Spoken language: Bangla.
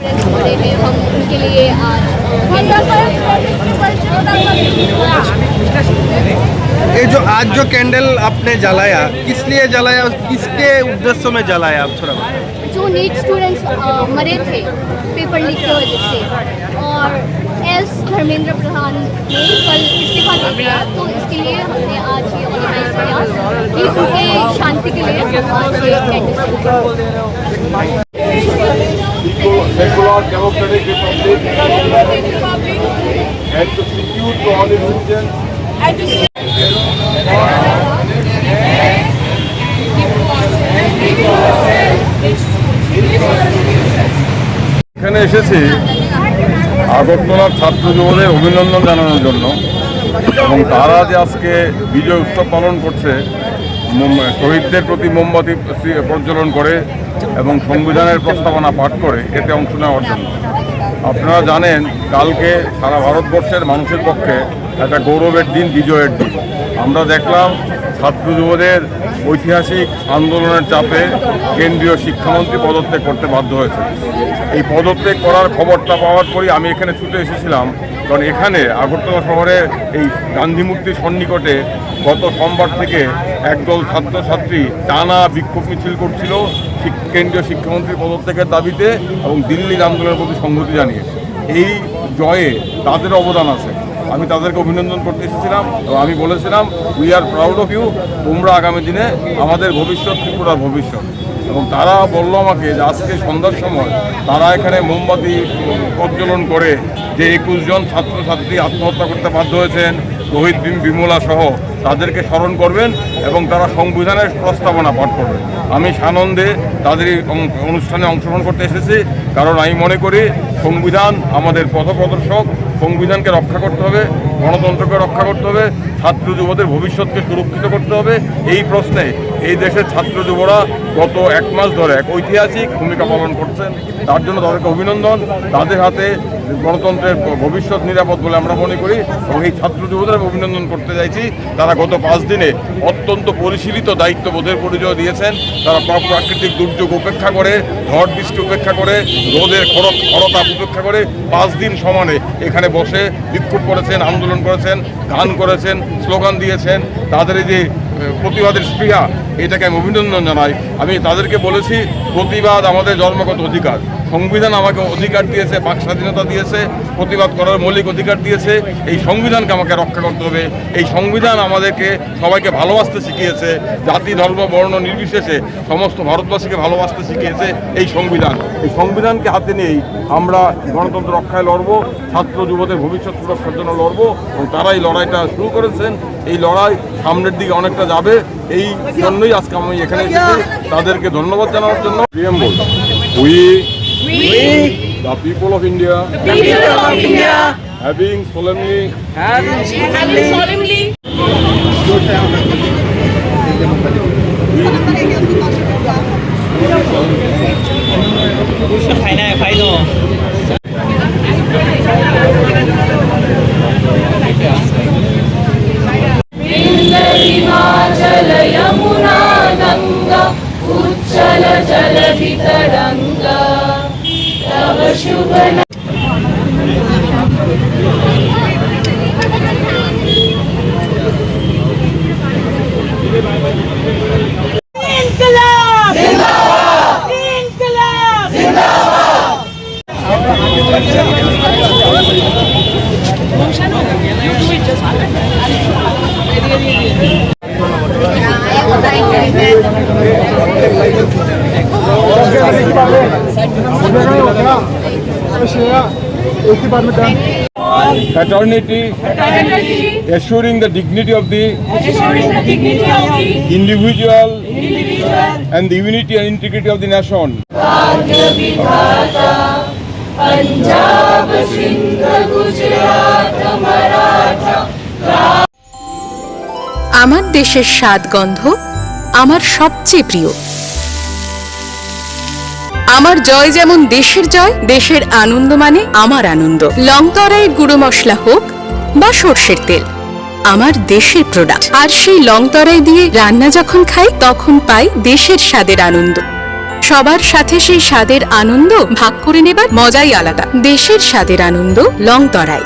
स्टूडेंट्स पढ़े हैं, हम उनके लिए आज ये जो आज जो कैंडल आपने जलाया, किस लिए जलाया, किसके उद्देश्य में जलाया, आप थोड़ा बताएं। जो नीट स्टूडेंट्स मरे थे पेपर लीक की वजह से, और एस धर्मेंद्र प्रधान ने कल इस्तीफा दे दिया, तो इसके लिए हमने आज ये ऑर्गेनाइज किया कि उनके शांति के लिए आज ये candle secular democratic republic and to secure to all its citizens এখানে এসেছি আগরতলার ছাত্র যুবদের অভিনন্দন জানানোর জন্য, এবং তারা যে আজকে বিজয় উৎসব পালন করছে শহীদদের প্রতি মোমবাতি প্রজ্বলন করে এবং সংবিধানের প্রস্তাবনা পাঠ করে, এতে অংশ নেওয়ার জন্য। আপনারা জানেন কালকে সারা ভারতবর্ষের মানুষের পক্ষে একটা গৌরবের দিন, বিজয়ের দিন। আমরা দেখলাম ছাত্র যুবদের ঐতিহাসিক আন্দোলনের চাপে কেন্দ্রীয় শিক্ষামন্ত্রী পদত্যাগ করতে বাধ্য হয়েছে। এই পদত্যাগ করার খবরটা পাওয়ার পরই আমি এখানে ছুটে এসেছিলাম, কারণ এখানে আগরতলা শহরের এই গান্ধী মূর্তির সন্নিকটে গত সোমবার থেকে একদল ছাত্রছাত্রী টানা বিক্ষোভ মিছিল করছিল কেন্দ্রীয় শিক্ষামন্ত্রীর পদত্যাগের দাবিতে এবং দিল্লির আন্দোলনের প্রতি সংহতি জানিয়ে। এই জয়ে তাদের অবদান আছে, আমি তাদেরকে অভিনন্দন করতে এসেছিলাম এবং আমি বলেছিলাম we are proud of you, তোমরা আগামী দিনে আমাদের ভবিষ্যৎ, ত্রিপুরার ভবিষ্যৎ। এবং তারা বলল আমাকে যে আজকে সন্ধ্যার সময় তারা এখানে মোমবাতি প্রজ্বলন করে যে 21 জন ছাত্রছাত্রী আত্মহত্যা করতে বাধ্য হয়েছেন, রোহিত বিমলা সহ, তাদেরকে স্মরণ করবেন এবং তারা সংবিধানের প্রস্তাবনা পাঠ করবেন। আমি সানন্দে তাদের অনুষ্ঠানে অংশগ্রহণ করতে এসেছি, কারণ আমি মনে করি সংবিধান আমাদের পথপ্রদর্শক, সংবিধানকে রক্ষা করতে হবে, গণতন্ত্রকে রক্ষা করতে হবে, ছাত্র যুবদের ভবিষ্যৎকে সুরক্ষিত করতে হবে। এই প্রশ্নে এই দেশের ছাত্র যুবরা গত 1 মাস ধরে এক ঐতিহাসিক ভূমিকা পালন করছেন, তার জন্য তাদেরকে অভিনন্দন। তাদের হাতে গণতন্ত্রের ভবিষ্যৎ নিরাপদ বলে আমরা মনে করি, এবং এই ছাত্র যুবদের আমি অভিনন্দন করতে চাইছি। তারা গত 5 দিনে অত্যন্ত পরিশীলিত দায়িত্ববোধের পরিচয় দিয়েছেন। তারা প্রাকৃতিক দুর্যোগ উপেক্ষা করে, ঝড় বৃষ্টি উপেক্ষা করে, রোদের খরতাপ উপেক্ষা করে 5 দিন সমানে এখানে বসে বিক্ষোভ করেছেন, আন্দোলন করেছেন, গান করেছেন, স্লোগান দিয়েছেন। তাদের এই যে প্রতিবাদের স্পৃহা, এটাকে আমি অভিনন্দন জানাই। আমি তাদেরকে বলেছি প্রতিবাদ আমাদের জন্মগত অধিকার, সংবিধান আমাকে অধিকার দিয়েছে, বাক স্বাধীনতা দিয়েছে, প্রতিবাদ করার মৌলিক অধিকার দিয়েছে। এই সংবিধানকে আমাকে রক্ষা করতে হবে। এই সংবিধান আমাদেরকে সবাইকে ভালোবাসতে শিখিয়েছে, জাতি ধর্ম বর্ণ নির্বিশেষে সমস্ত ভারতবাসীকে ভালোবাসতে শিখিয়েছে এই সংবিধান। এই সংবিধানকে হাতে নিয়েই আমরা গণতন্ত্র রক্ষায় লড়বো, ছাত্র যুবদের ভবিষ্যৎ সুরক্ষার জন্য লড়বো, এবং তারা এই লড়াইটা শুরু করেছেন। এই লড়াই সামনের দিকে অনেকটা যাবে, এই জন্যই আজকে আমি এখানে এসেছি তাদেরকে ধন্যবাদ জানানোর জন্য। We, the people of India, having solemnly Himachal Yamuna Ganga उच्चल जलधि तरंगा तव शुभ इंकलाब जिंदाबाद, इंकलाब जिंदाबाद। Fraternity, assuring the dignity of the individual and the unity and integrity of the nation. আমার দেশের স্বাদ গন্ধ আমার সবচেয়ে প্রিয়। আমার জয় যেমন দেশের জয়, দেশের আনন্দ মানে আমার আনন্দ। লংতরাইয়ের গুঁড়ো মশলা হোক বা সর্ষের তেল, আমার দেশের প্রোডাক্ট। আর সেই লংতরাই দিয়ে রান্না যখন খাই তখন পাই দেশের স্বাদের আনন্দ। সবার সাথে সেই স্বাদের আনন্দ ভাগ করে নেবার মজাই আলাদা। দেশের স্বাদের আনন্দ লংতরায়।